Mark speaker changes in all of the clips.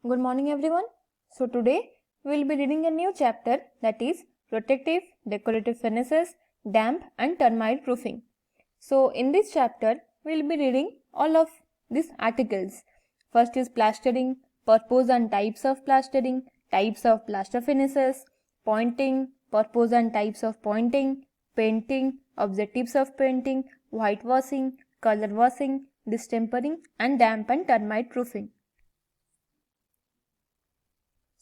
Speaker 1: Good morning everyone. So today we will be reading a new chapter, that is protective decorative furnaces, damp and termite proofing. So in this chapter we will be reading all of these articles. First is plastering, purpose and types of plastering, types of plaster finishes, pointing, purpose and types of pointing, painting, objectives of painting, whitewashing, color washing, distempering and damp and termite proofing.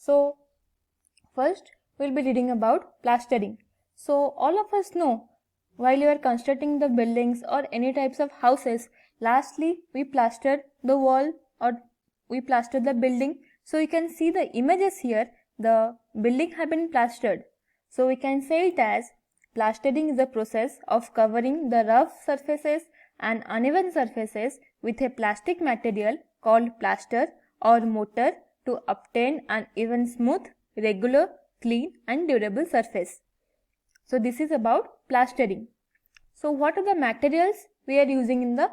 Speaker 1: So first we'll be reading about plastering. So all of us know, while you are constructing the buildings or any types of houses, lastly we plaster the wall or we plaster the building. So you can see the images here, the building have been plastered. So we can say it as plastering is the process of covering the rough surfaces and uneven surfaces with a plastic material called plaster or mortar to obtain an even, smooth, regular, clean and durable surface. So this is about plastering. So what are the materials we are using in the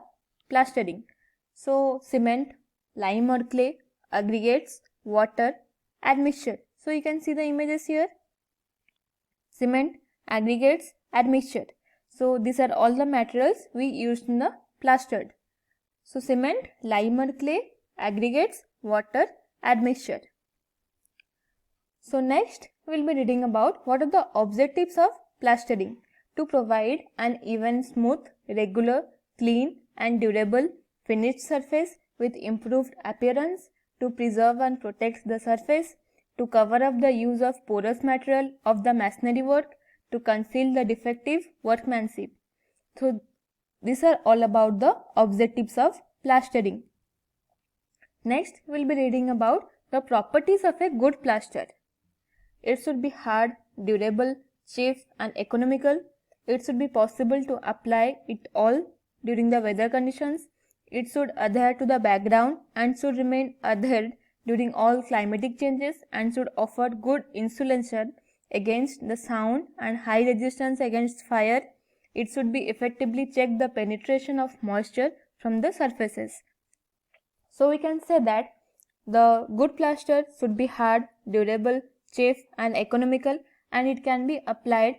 Speaker 1: plastering? So cement, lime or clay, aggregates, water, admixture. So you can see the images here. Cement, aggregates, admixture. So these are all the materials we used in the plastered. So cement, lime or clay, aggregates, water, admixture. So next we will be reading about what are the objectives of plastering: to provide an even, smooth, regular, clean and durable finished surface with improved appearance, to preserve and protect the surface, to cover up the use of porous material of the masonry work, to conceal the defective workmanship. So these are all about the objectives of plastering. Next we will be reading about the properties of a good plaster. It should be hard, durable, cheap and economical. It should be possible to apply it all during the weather conditions. It should adhere to the background and should remain adhered during all climatic changes and should offer good insulation against the sound and high resistance against fire. It should be effectively check the penetration of moisture from the surfaces. So we can say that the good plaster should be hard, durable, cheap and economical, and it can be applied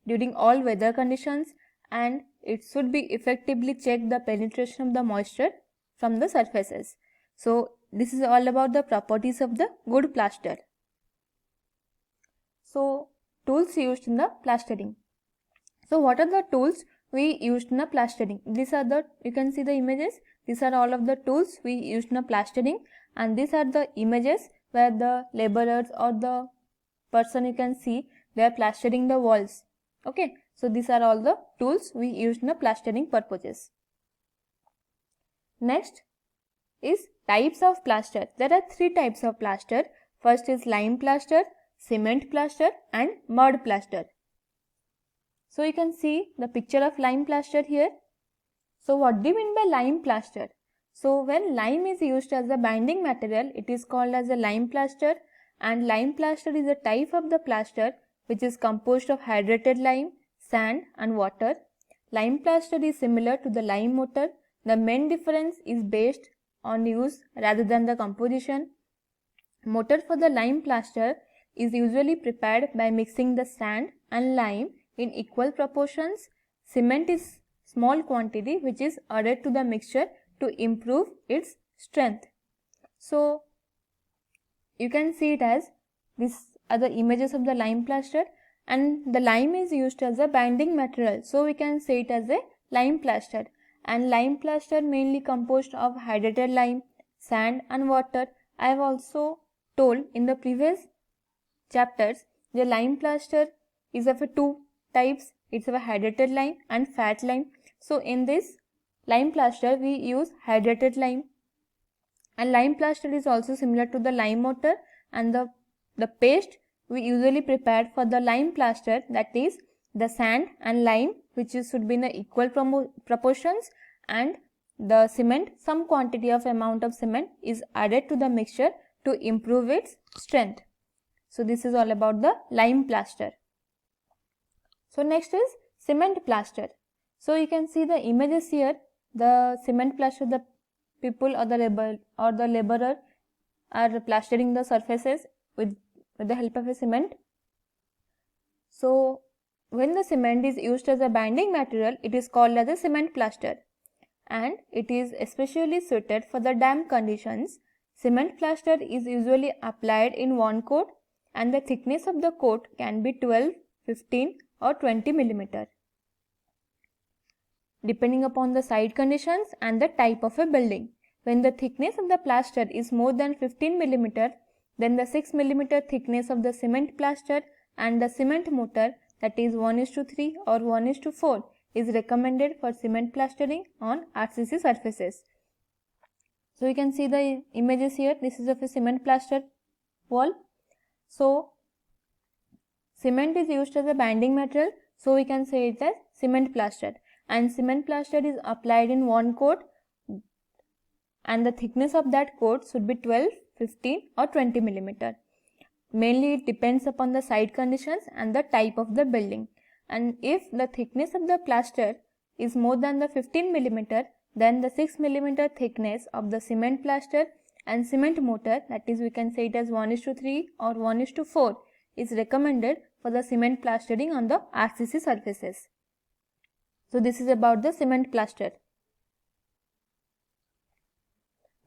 Speaker 1: during all weather conditions, and it should be effectively check the penetration of the moisture from the surfaces. So this is all about the properties of the good plaster. So tools used in the plastering. So what are the tools we used in the plastering? These are the, you can see the images. These are all of the tools we used in the plastering, and these are the images where the laborers or the person, you can see they are plastering the walls. Okay, so these are all the tools we used in the plastering purposes. Next is types of plaster. There are three types of plaster. First is lime plaster, cement plaster and mud plaster. So you can see the picture of lime plaster here. So what do you mean by lime plaster? So when lime is used as a binding material, it is called as a lime plaster, and lime plaster is a type of the plaster which is composed of hydrated lime, sand and water. Lime plaster is similar to the lime mortar. The main difference is based on use rather than the composition. Mortar for the lime plaster is usually prepared by mixing the sand and lime in equal proportions. Cement is small quantity which is added to the mixture to improve its strength. So you can see it as these are the images of the lime plaster, and the lime is used as a binding material, so we can say it as a lime plaster. And lime plaster mainly composed of hydrated lime, sand and water. I have also told in the previous chapters the lime plaster is of two types. It's of a hydrated lime and fat lime. So in this lime plaster we use hydrated lime, and lime plaster is also similar to the lime mortar, and the paste we usually prepared for the lime plaster, that is the sand and lime, which should be in equal proportions, and the cement, some quantity of amount of cement is added to the mixture to improve its strength. So this is all about the lime plaster. So next is cement plaster. So you can see the images here. The cement plaster, the people or the laborer are plastering the surfaces with the help of a cement. So when the cement is used as a binding material, it is called as a cement plaster, and it is especially suited for the damp conditions. Cement plaster is usually applied in one coat, and the thickness of the coat can be 12, 15 or 20 mm, depending upon the site conditions and the type of a building. When the thickness of the plaster is more than 15 mm, then the 6 mm thickness of the cement plaster and the cement mortar, that is 1:3 or 1:4, is recommended for cement plastering on RCC surfaces. So you can see the images here. This is of a cement plaster wall. So cement is used as a binding material, so we can say it as cement plaster, and cement plaster is applied in one coat, and the thickness of that coat should be 12, 15 or 20 mm. Mainly it depends upon the site conditions and the type of the building. And if the thickness of the plaster is more than the 15 mm, then the 6 mm thickness of the cement plaster and cement mortar, that is we can say it as 1:3 or 1:4, is recommended for the cement plastering on the RCC surfaces. So this is about the cement plaster.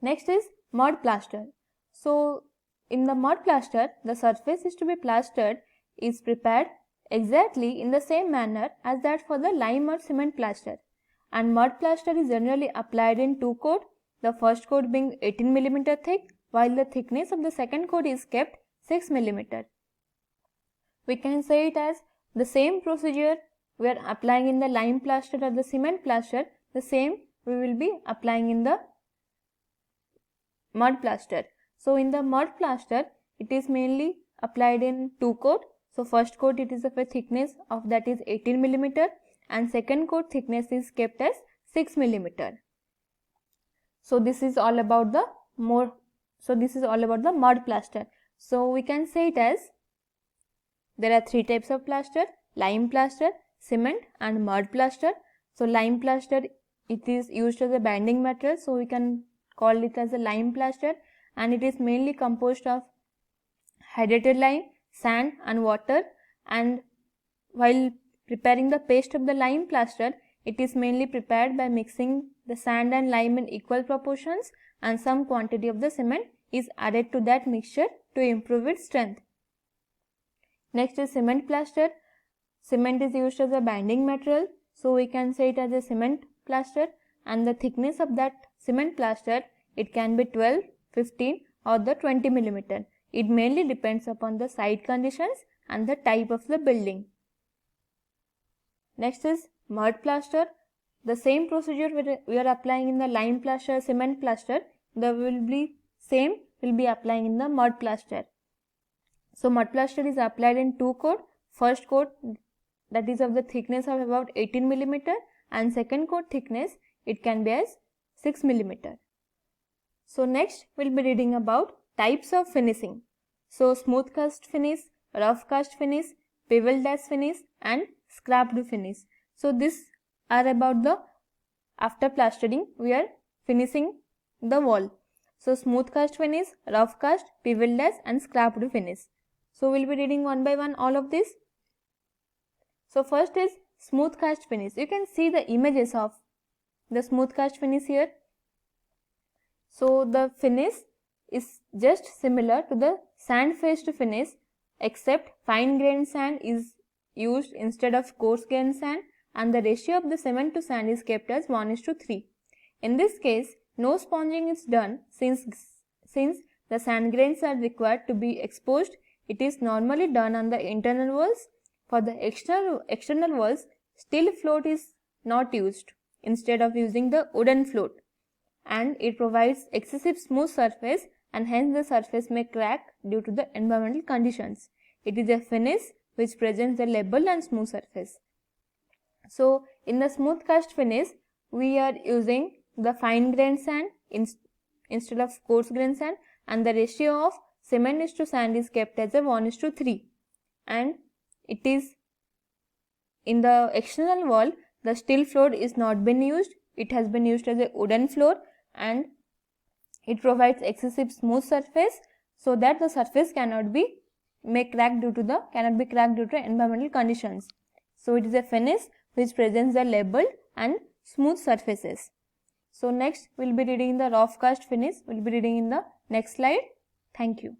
Speaker 1: Next is mud plaster. So in the mud plaster, the surface is to be plastered is prepared exactly in the same manner as that for the lime or cement plaster, and mud plaster is generally applied in two coat, the first coat being 18 mm thick, while the thickness of the second coat is kept 6 mm. We can say it as the same procedure we are applying in the lime plaster or the cement plaster, the same we will be applying in the mud plaster. So in the mud plaster, it is mainly applied in two coat. So first coat it is of a thickness of that is 18 mm, and second coat thickness is kept as 6 mm. So this is all about the mud plaster. So we can say it as there are three types of plaster: lime plaster, cement and mud plaster. So lime plaster, it is used as a binding material, so we can call it as a lime plaster, and it is mainly composed of hydrated lime, sand and water. And while preparing the paste of the lime plaster, it is mainly prepared by mixing the sand and lime in equal proportions, and some quantity of the cement is added to that mixture to improve its strength. Next is cement plaster. Cement is used as a binding material, so we can say it as a cement plaster, and the thickness of that cement plaster, it can be 12, 15 or the 20 mm. It mainly depends upon the site conditions and the type of the building. Next is mud plaster. The same procedure we are applying in the lime plaster, cement plaster, will be applying in the mud plaster. So mud plaster is applied in two coat. First coat, that is of the thickness of about 18 mm, and second coat thickness, it can be as 6 mm. So next we'll be reading about types of finishing. So smooth cast finish, rough cast finish, bevel dash finish and scrapped finish. So these are about the after plastering we are finishing the wall. So smooth cast finish, rough cast, bevel dash and scrapped finish. So we'll be reading one by one all of this. So first is smooth cast finish. You can see the images of the smooth cast finish here. So the finish is just similar to the sand faced finish, except fine grained sand is used instead of coarse grained sand, and the ratio of the cement to sand is kept as 1:3. In this case, no sponging is done since the sand grains are required to be exposed. It is normally done on the internal walls. For the external walls, steel float is not used instead of using the wooden float, and it provides excessive smooth surface, and hence the surface may crack due to the environmental conditions. It is a finish which presents the level and smooth surface. So in the smooth cast finish, we are using the fine grained sand instead of coarse grained sand, and the ratio of cement is to sand is kept as a 1:3. And it is in the external wall, the steel floor is not been used. It has been used as a wooden floor, and It provides excessive smooth surface so that the surface cannot be cracked due to environmental conditions. So it is a finish which presents the labeled and smooth surfaces. So next we will be reading the rough cast finish. We will be reading in the next slide. Thank you.